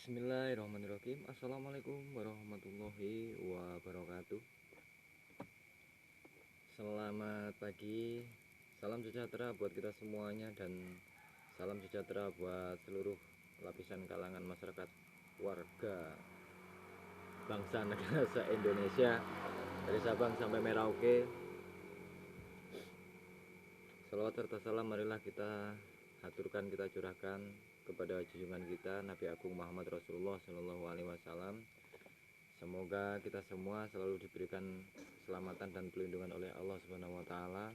Bismillahirrahmanirrahim. Assalamualaikum warahmatullahi wabarakatuh. Selamat pagi. Salam sejahtera buat kita semuanya dan salam sejahtera buat seluruh lapisan kalangan masyarakat, warga bangsa negara se-Indonesia, dari Sabang sampai Merauke. Salawat serta salam marilah kita haturkan, kita curahkan kepada junjungan kita Nabi Agung Muhammad Rasulullah Shallallahu Alaihi Wasallam. Semoga kita semua selalu diberikan keselamatan dan perlindungan oleh Allah Subhanahu Wa Taala,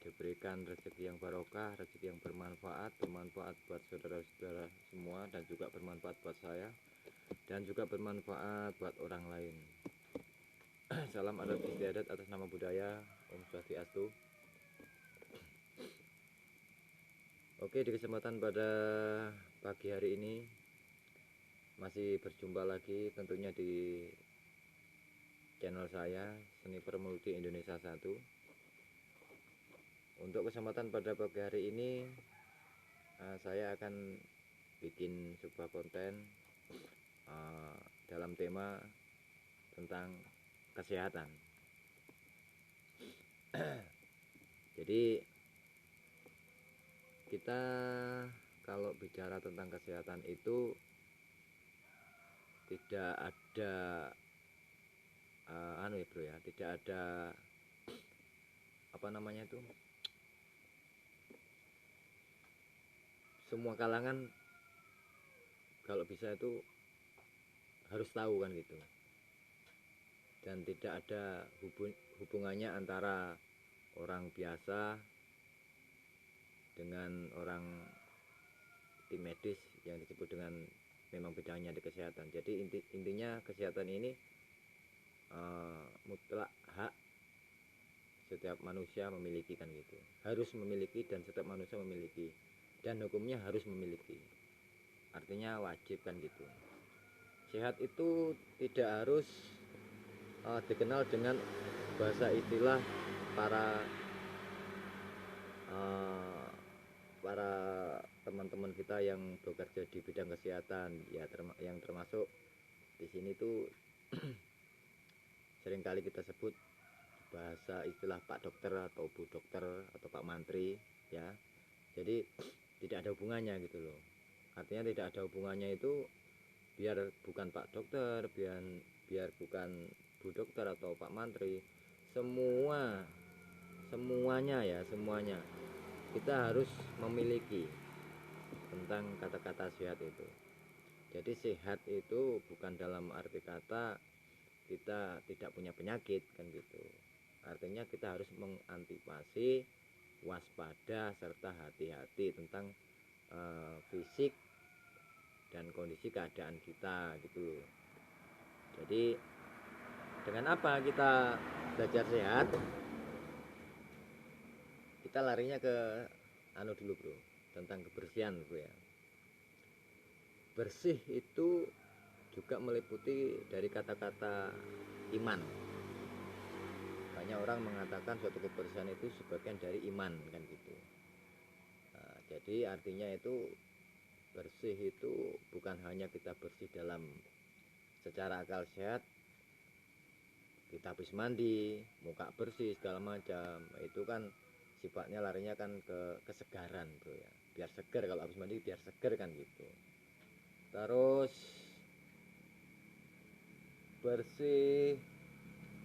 diberikan rezeki yang barokah, rezeki yang bermanfaat buat saudara-saudara semua, dan juga bermanfaat buat saya, dan juga bermanfaat buat orang lain. Salam adat istiadat atas nama budaya. Om Swastiastu. Oke, di kesempatan pada pagi hari ini masih berjumpa lagi tentunya di channel saya Sniper Multi Indonesia 1. Untuk kesempatan pada pagi hari ini saya akan bikin sebuah konten dalam tema tentang kesehatan. Jadi kita kalau bicara tentang kesehatan itu tidak ada tidak ada semua kalangan kalau bisa itu harus tahu kan gitu, dan tidak ada hubungannya antara orang biasa dengan orang tim medis yang disebut dengan memang bidangnya di kesehatan. Jadi intinya kesehatan ini mutlak hak setiap manusia memiliki kan gitu, harus memiliki, dan setiap manusia memiliki, dan hukumnya harus memiliki, artinya wajib kan gitu. Sehat itu tidak harus dikenal dengan bahasa istilah para teman-teman kita yang bekerja di bidang kesehatan ya, yang termasuk di sini tuh seringkali kita sebut bahasa istilah Pak Dokter atau Bu Dokter atau Pak Mantri ya. Jadi tidak ada hubungannya gitu loh. Artinya tidak ada hubungannya itu biar bukan Pak Dokter, biar bukan Bu Dokter atau Pak Mantri, semuanya kita harus memiliki tentang kata-kata sehat itu. Jadi sehat itu bukan dalam arti kata kita tidak punya penyakit kan gitu. Artinya kita harus mengantisipasi, waspada, serta hati-hati tentang fisik dan kondisi keadaan kita gitu. Jadi dengan apa kita belajar sehat? Kita larinya ke dulu bro, tentang kebersihan bro ya. Bersih itu juga meliputi dari kata-kata iman. Banyak orang mengatakan suatu kebersihan itu sebagian dari iman kan gitu. Jadi artinya itu bersih itu bukan hanya kita bersih dalam secara akal sehat, kita habis mandi, muka bersih segala macam, itu kan sifatnya larinya kan ke kesegaran bro ya, biar seger, kalau habis mandi biar seger kan gitu. Terus bersih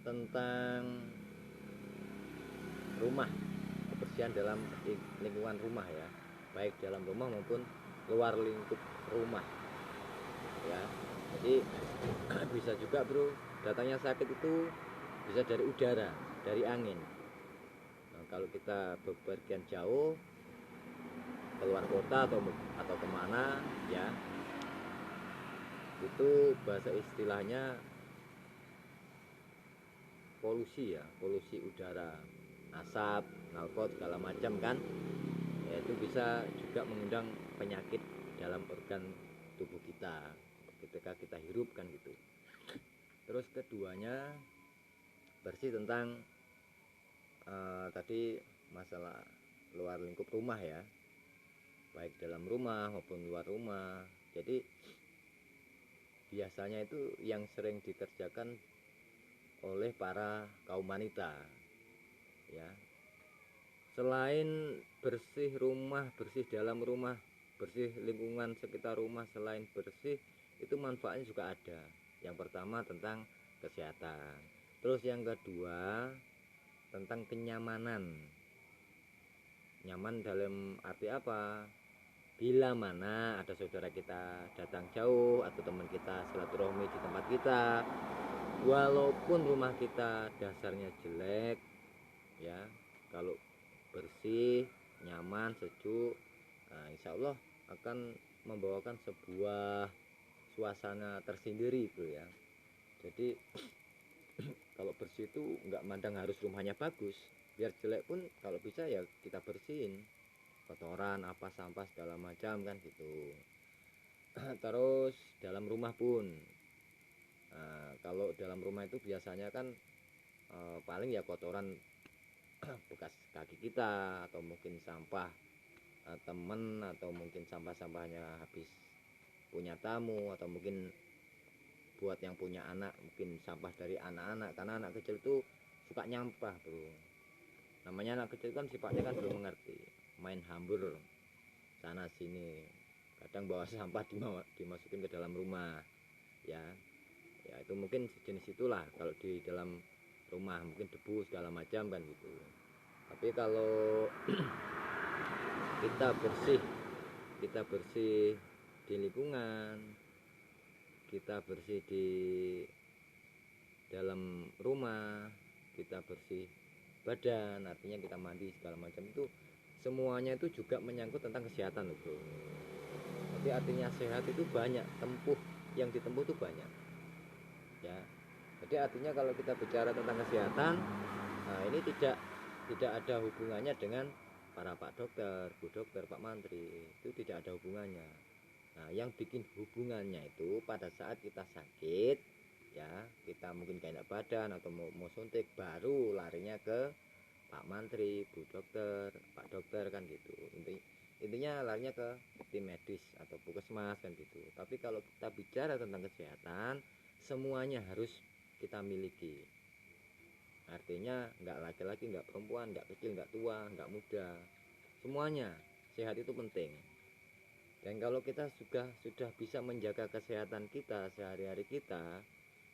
tentang rumah, kebersihan dalam lingkungan rumah ya, baik dalam rumah maupun luar lingkup rumah ya. Jadi bisa juga bro, datangnya sakit itu bisa dari udara, dari angin. Nah, kalau kita bepergian jauh keluar kota atau kemana ya, itu bahasa istilahnya polusi ya, polusi udara, asap, knalpot segala macam kan ya, itu bisa juga mengundang penyakit dalam organ tubuh kita ketika kita hirup kan gitu. Terus keduanya bersih tentang tadi masalah luar lingkup rumah ya, baik dalam rumah maupun luar rumah. Jadi biasanya itu yang sering dikerjakan oleh para kaum wanita ya. Selain bersih rumah, bersih dalam rumah, bersih lingkungan sekitar rumah, selain bersih itu manfaatnya juga ada. Yang pertama tentang kesehatan, terus yang kedua tentang kenyamanan. Nyaman dalam arti apa? Bila mana ada saudara kita datang jauh atau teman kita silaturahmi di tempat kita, walaupun rumah kita dasarnya jelek ya, kalau bersih, nyaman, sejuk, nah, insya Allah akan membawakan sebuah suasana tersendiri itu ya. Jadi kalau bersih itu nggak mandang harus rumahnya bagus, biar jelek pun kalau bisa ya kita bersihin, kotoran apa sampah segala macam kan gitu. Terus dalam rumah pun, nah, kalau dalam rumah itu biasanya kan paling ya kotoran bekas kaki kita atau mungkin sampah temen, atau mungkin sampah-sampahnya habis punya tamu, atau mungkin buat yang punya anak mungkin sampah dari anak-anak, karena anak kecil tuh suka nyampah bro. Namanya anak kecil kan sifatnya kan belum mengerti, main hambur sana sini, kadang bawa sampah dimasukin ke dalam rumah ya. Ya itu mungkin sejenis itulah kalau di dalam rumah, mungkin debu segala macam kan gitu. Tapi kalau kita bersih di lingkungan, kita bersih di dalam rumah, kita bersih badan, artinya kita mandi segala macam, itu semuanya itu juga menyangkut tentang kesehatan loh bro. Jadi artinya sehat itu banyak, tempuh yang ditempuh itu banyak ya. Jadi artinya kalau kita bicara tentang kesehatan, nah ini tidak ada hubungannya dengan para pak dokter, bu dokter, pak mantri, itu tidak ada hubungannya. Nah yang bikin hubungannya itu pada saat kita sakit ya, kita mungkin gak enak badan atau mau suntik, baru larinya ke pak mantri, bu dokter, pak dokter kan gitu. Intinya larinya ke tim medis atau puskesmas kan gitu. Tapi kalau kita bicara tentang kesehatan, semuanya harus kita miliki. Artinya nggak laki-laki, nggak perempuan, nggak kecil, nggak tua, nggak muda, semuanya sehat itu penting. Dan kalau kita sudah bisa menjaga kesehatan kita sehari-hari kita,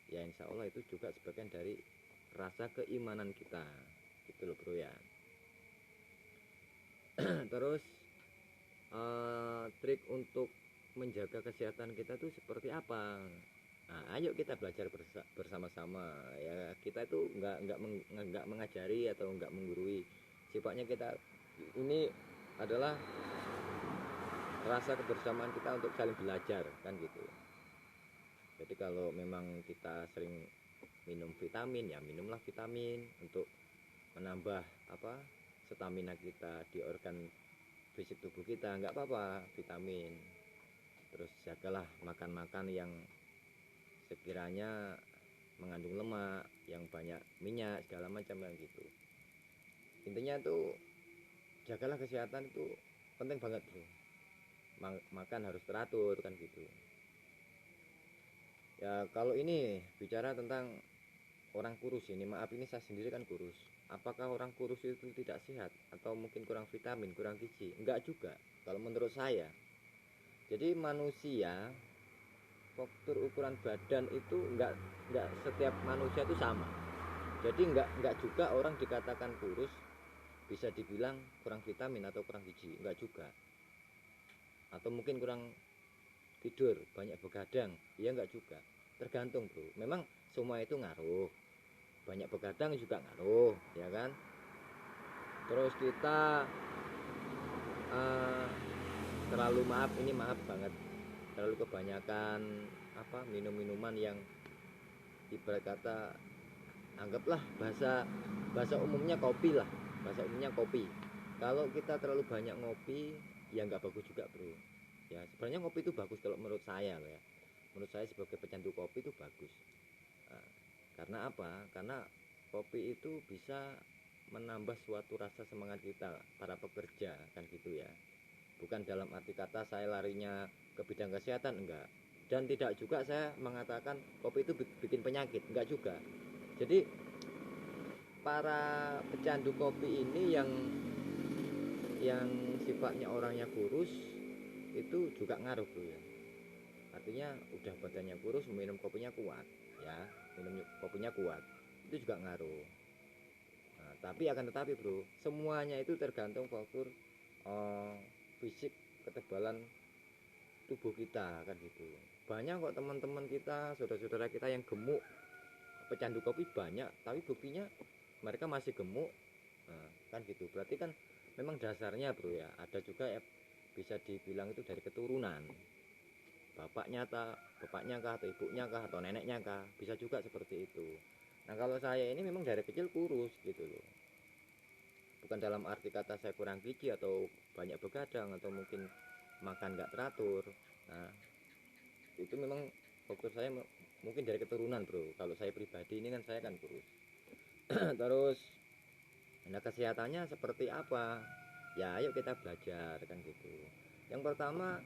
ya insya Allah itu juga sebagian dari rasa keimanan kita gitu loh bro ya. Terus trik untuk menjaga kesehatan kita tuh seperti apa? Nah, ayo kita belajar bersama-sama ya. Kita itu nggak mengajari atau nggak menggurui. Sifatnya kita ini adalah rasa kebersamaan kita untuk saling belajar kan gitu. Jadi kalau memang kita sering minum vitamin, ya minumlah vitamin untuk menambah apa, stamina kita di organ fisik tubuh kita, nggak apa-apa vitamin. Terus jagalah makan-makan yang sekiranya mengandung lemak, yang banyak minyak segala macam yang gitu. Intinya tuh jagalah kesehatan, itu penting banget bro. Makan harus teratur kan gitu ya. Kalau ini bicara tentang orang kurus, ini maaf, ini saya sendiri kan kurus. Apakah orang kurus itu tidak sehat atau mungkin kurang vitamin, kurang gizi? Enggak juga kalau menurut saya. Jadi manusia, faktor ukuran badan itu enggak setiap manusia itu sama. Jadi enggak juga orang dikatakan kurus bisa dibilang kurang vitamin atau kurang gizi, enggak juga. Atau mungkin kurang tidur, banyak begadang, ya enggak juga. Tergantung bro, memang semua itu ngaruh. Banyak begadang juga ngaruh ya kan. Terus kita uh, terlalu, maaf banget, terlalu kebanyakan minum minuman yang ibarat kata, anggaplah bahasa bahasa umumnya kopi lah, bahasa umumnya kopi. Kalau kita terlalu banyak ngopi ya nggak bagus juga bro ya. Sebenarnya ngopi itu bagus kalau menurut saya ya. Menurut saya sebagai pecandu kopi itu bagus. Nah, karena apa? Karena kopi itu bisa menambah suatu rasa semangat kita para pekerja kan gitu ya. Bukan dalam arti kata saya larinya ke bidang kesehatan, enggak. Dan tidak juga saya mengatakan kopi itu bikin penyakit, enggak juga. Jadi para pecandu kopi ini yang sifatnya orangnya kurus itu juga ngaruh bro ya. Artinya udah badannya kurus, minum kopinya kuat ya, minum kopinya kuat itu juga ngaruh. Nah, tapi akan tetapi bro, semuanya itu tergantung faktor fisik, ketebalan tubuh kita kan gitu. Banyak kok teman-teman kita, saudara-saudara kita yang gemuk, pecandu kopi banyak, tapi buktinya mereka masih gemuk. Nah, kan gitu. Berarti kan memang dasarnya bro ya, ada juga ya bisa dibilang itu dari keturunan. Bapaknya kah atau ibunya kah atau neneknya kah, bisa juga seperti itu. Nah, kalau saya ini memang dari kecil kurus gitu loh. Bukan dalam arti kata saya kurang gizi atau banyak begadang atau mungkin makan nggak teratur. Nah, itu memang faktor saya mungkin dari keturunan bro. Kalau saya pribadi ini kan saya kan kurus. Terus nah kesehatannya seperti apa, ya ayo kita belajar kan gitu. Yang pertama,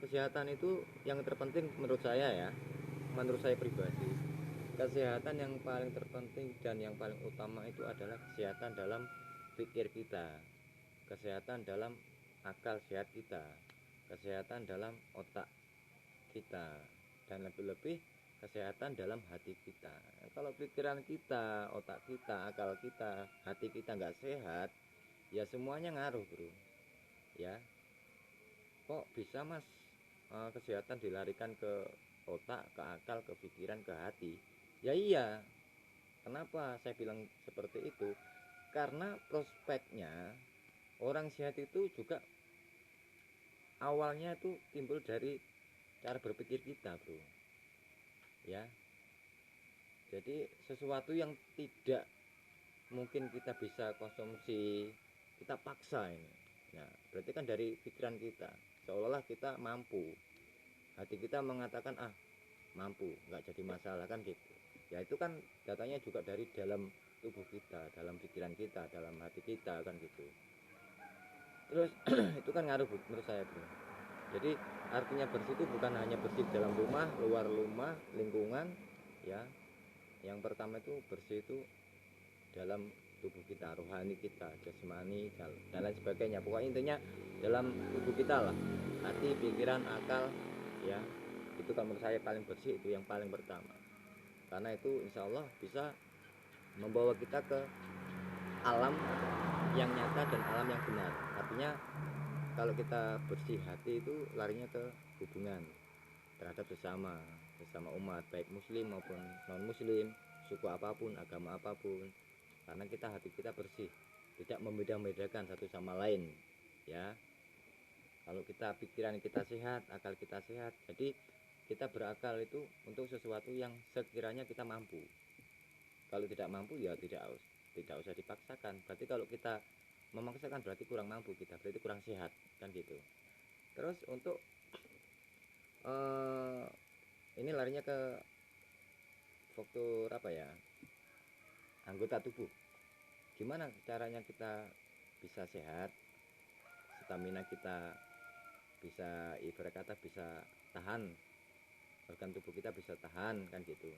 kesehatan itu yang terpenting menurut saya ya, menurut saya pribadi, kesehatan yang paling terpenting dan yang paling utama itu adalah kesehatan dalam pikir kita, kesehatan dalam akal sehat kita, kesehatan dalam otak kita, dan lebih-lebih kesehatan dalam hati kita. Kalau pikiran kita, otak kita, akal kita, hati kita nggak sehat, ya semuanya ngaruh bro ya. Kok bisa mas kesehatan dilarikan ke otak, ke akal, ke pikiran, ke hati? Ya iya, kenapa saya bilang seperti itu? Karena prospeknya orang sehat itu juga awalnya itu timbul dari cara berpikir kita bro ya. Jadi sesuatu yang tidak mungkin kita bisa konsumsi, kita paksa ini. Nah, berarti kan dari pikiran kita, seolah-olah kita mampu. Hati kita mengatakan mampu, nggak jadi masalah kan gitu. Ya itu kan datanya juga dari dalam tubuh kita, dalam pikiran kita, dalam hati kita kan gitu. Terus itu kan ngaruh menurut saya bro. Jadi artinya bersih itu bukan hanya bersih dalam rumah, luar rumah, lingkungan ya. Yang pertama itu bersih itu dalam tubuh kita, rohani kita, jasmani dan lain sebagainya. Pokoknya intinya dalam tubuh kita lah, hati, pikiran, akal ya. Itu kalau menurut saya paling bersih, itu yang paling pertama. Karena itu insya Allah bisa membawa kita ke alam yang nyata dan alam yang benar. Artinya kalau kita bersih hati itu larinya ke hubungan terhadap sesama umat, baik muslim maupun non muslim, suku apapun, agama apapun. Karena hati kita bersih, tidak membeda-bedakan satu sama lain ya. Kalau kita pikiran kita sehat, akal kita sehat, jadi kita berakal itu untuk sesuatu yang sekiranya kita mampu. Kalau tidak mampu ya tidak usah dipaksakan. Berarti kalau kita memaksakan berarti kurang mampu kita, berarti kurang sehat kan gitu. Terus untuk ini larinya ke faktor apa ya, anggota tubuh. Gimana caranya kita bisa sehat, stamina kita bisa, ibarat kata bisa tahan, organ tubuh kita bisa tahan kan gitu.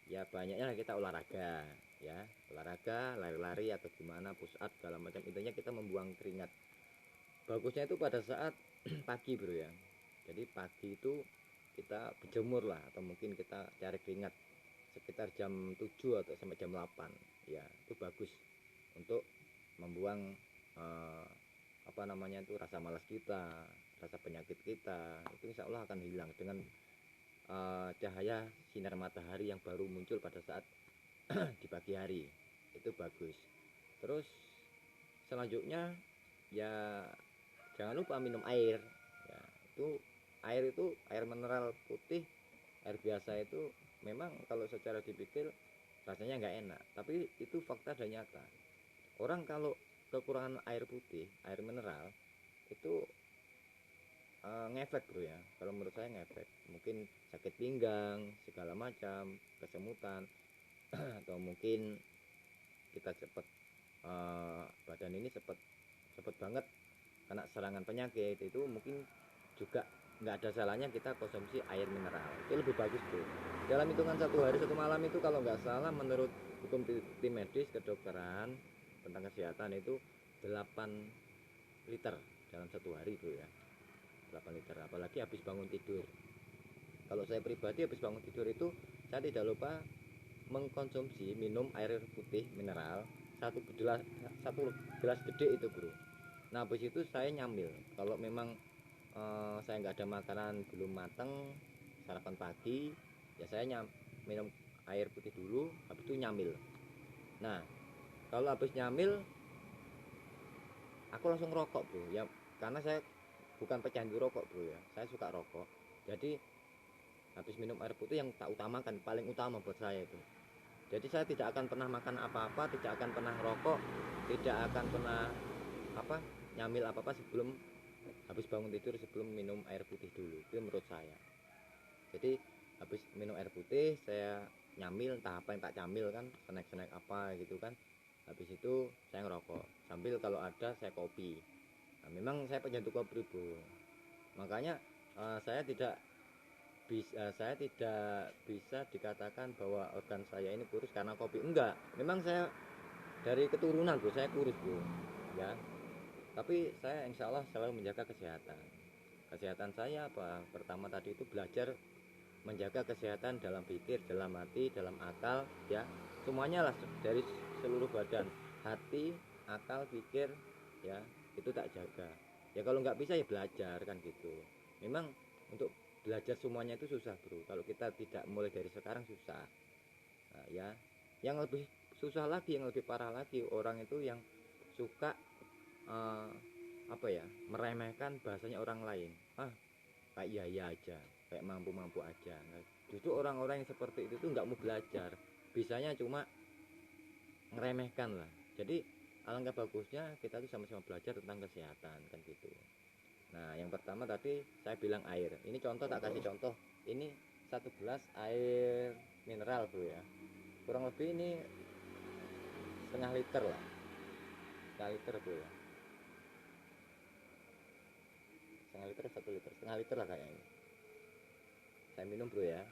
Ya banyaknya kita olahraga ya, olahraga, lari-lari atau gimana, push up segala macam. Intinya kita membuang keringat. Bagusnya itu pada saat pagi bro ya. Jadi pagi itu kita berjemur lah, atau mungkin kita cari keringat sekitar jam 7 atau sampai jam 8 ya. Itu bagus untuk membuang eh, apa namanya itu, rasa malas kita, rasa penyakit kita itu insya Allah akan hilang dengan cahaya sinar matahari yang baru muncul pada saat di pagi hari. Itu bagus. Terus selanjutnya ya jangan lupa minum air ya. Itu air mineral putih, air biasa itu memang kalau secara dipikir rasanya nggak enak, tapi itu fakta dan nyata. Orang kalau kekurangan air putih, air mineral itu ngefek bro ya. Kalau menurut saya ngefek, mungkin sakit pinggang segala macam, kesemutan atau mungkin kita cepat badan ini cepat banget kena serangan penyakit. Itu mungkin juga nggak ada salahnya kita konsumsi air mineral, itu lebih bagus bro. Dalam hitungan 1 hari 1 malam itu kalau nggak salah menurut hukum tim medis kedokteran tentang kesehatan itu 8 liter dalam 1 hari bro ya, 8 liter, apalagi habis bangun tidur. Kalau saya pribadi habis bangun tidur itu saya tidak lupa mengkonsumsi minum air putih mineral satu gelas gede itu bro. Nah habis itu saya nyamil. Kalau memang saya nggak ada makanan belum mateng sarapan pagi, ya saya minum air putih dulu, habis itu nyamil. Nah kalau habis nyamil aku langsung rokok bro ya, karena saya bukan pecandu rokok bro ya, saya suka rokok. Jadi habis minum air putih yang tak utamakan, paling utama buat saya itu. Jadi saya tidak akan pernah makan apa-apa, tidak akan pernah rokok, tidak akan pernah nyamil apa-apa sebelum habis bangun tidur, sebelum minum air putih dulu. Itu menurut saya. Jadi habis minum air putih saya nyamil, entah apa yang tak camil kan, snack-snack apa gitu kan. Habis itu saya ngerokok, sambil kalau ada saya kopi. Nah, memang saya pecandu kopi bro. Makanya saya tidak bisa dikatakan bahwa organ saya ini kurus karena kopi, enggak. Memang saya dari keturunan bro, saya kurus bro ya, tapi saya insya Allah selalu menjaga kesehatan saya. Apa pertama tadi itu belajar menjaga kesehatan dalam pikir, dalam hati, dalam akal ya, semuanya lah, dari seluruh badan, hati, akal, pikir ya, itu tak jaga ya. Kalau nggak bisa ya belajar kan gitu. Memang untuk belajar semuanya itu susah bro, kalau kita tidak mulai dari sekarang susah. Nah, ya yang lebih susah lagi, yang lebih parah lagi, orang itu yang suka uh, meremehkan bahasanya orang lain. Kayak iya aja, kayak mampu aja. Nah, justru orang-orang yang seperti itu tuh nggak mau belajar, bisanya cuma ngeremehkan lah. Jadi alangkah bagusnya kita tuh sama-sama belajar tentang kesehatan kan gitu. Nah yang pertama tadi saya bilang air, ini contoh, tak kasih contoh. Ini 1 gelas air mineral bro ya, kurang lebih ini setengah liter lah, setengah liter bro ya, setengah liter, 1 liter, setengah liter lah kayaknya. Saya minum bro ya.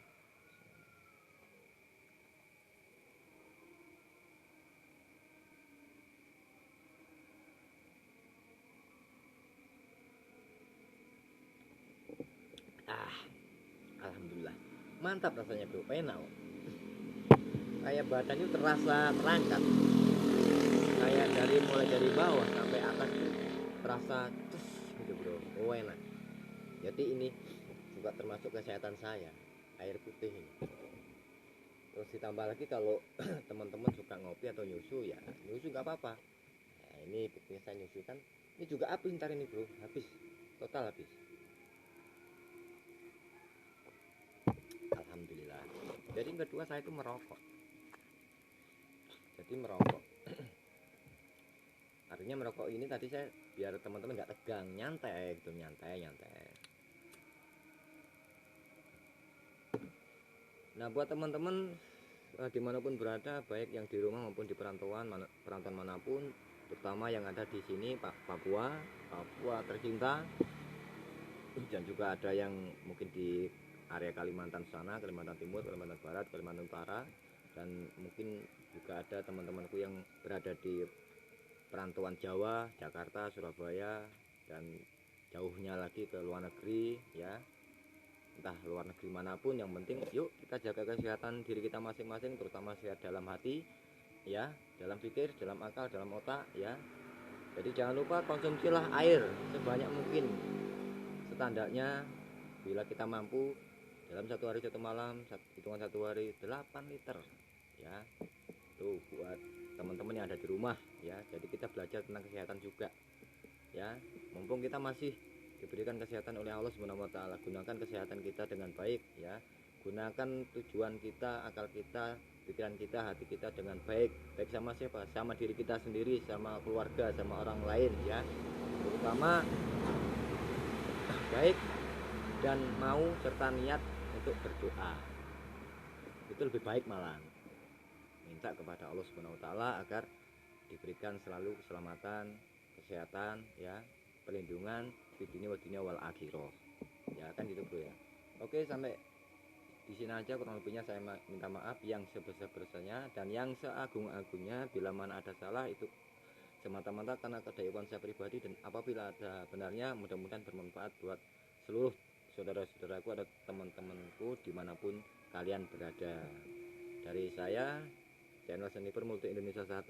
Alhamdulillah mantap rasanya bro, enak. Kayak badannya terasa terangkat, kayak mulai dari bawah sampai atas tuh terasa cus gitu bro. Oh enak. Jadi ini juga termasuk kesehatan saya, air putih ini. Terus ditambah lagi kalau teman-teman suka ngopi atau nyusu ya, nyusu nggak apa-apa. Nah ini buktinya saya nyusu kan, ini juga habis ntar ini bro, habis, total habis. Alhamdulillah. Jadi yang kedua saya itu merokok. Jadi merokok artinya merokok ini tadi saya biar teman-teman nggak tegang, nyantai gitu, nyantai. Nah buat teman-teman dimanapun berada, baik yang di rumah maupun di perantauan manapun, terutama yang ada di sini Papua tercinta, dan juga ada yang mungkin di area Kalimantan sana, Kalimantan Timur, Kalimantan Barat, Kalimantan Utara, dan mungkin juga ada teman-temanku yang berada di perantauan Jawa, Jakarta, Surabaya, dan jauhnya lagi ke luar negeri ya, entah luar negeri manapun. Yang penting yuk kita jaga kesehatan diri kita masing-masing, terutama sehat dalam hati ya, dalam pikir, dalam akal, dalam otak ya. Jadi jangan lupa konsumsilah air sebanyak mungkin, standarnya bila kita mampu dalam 1 hari 1 malam, hitungan 1 hari 8 liter ya. Tuh buat teman-teman yang ada di rumah ya, jadi kita belajar tentang kesehatan juga ya, mumpung kita masih diberikan kesehatan oleh Allah Subhanahu wa taala. Gunakan kesehatan kita dengan baik ya, gunakan tujuan kita, akal kita, pikiran kita, hati kita dengan baik. Baik sama siapa? Sama diri kita sendiri, sama keluarga, sama orang lain ya, terutama baik dan mau serta niat untuk berdoa, itu lebih baik. Malah minta kepada Allah Subhanahu wa taala agar diberikan selalu keselamatan, kesehatan ya, perlindungan di dunia wal akhirah. Ya kan gitu bro ya. Oke, sampai di sini aja kurang lebihnya. Saya minta maaf yang sebesar-besarnya dan yang seagung-agungnya. Bila mana ada salah itu semata-mata karena kedaulatan saya pribadi, dan apabila ada benarnya mudah-mudahan bermanfaat buat seluruh saudara-saudaraku atau teman-temanku dimanapun kalian berada. Dari saya, channel Seniper Multi Indonesia 1,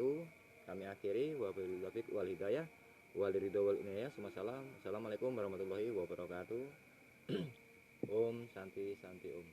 kami akhiri. Wabillahi taufiq wal hidayah, wal ridho wal inayah. Assalamualaikum warahmatullahi wabarakatuh. Om Santi Santi Om.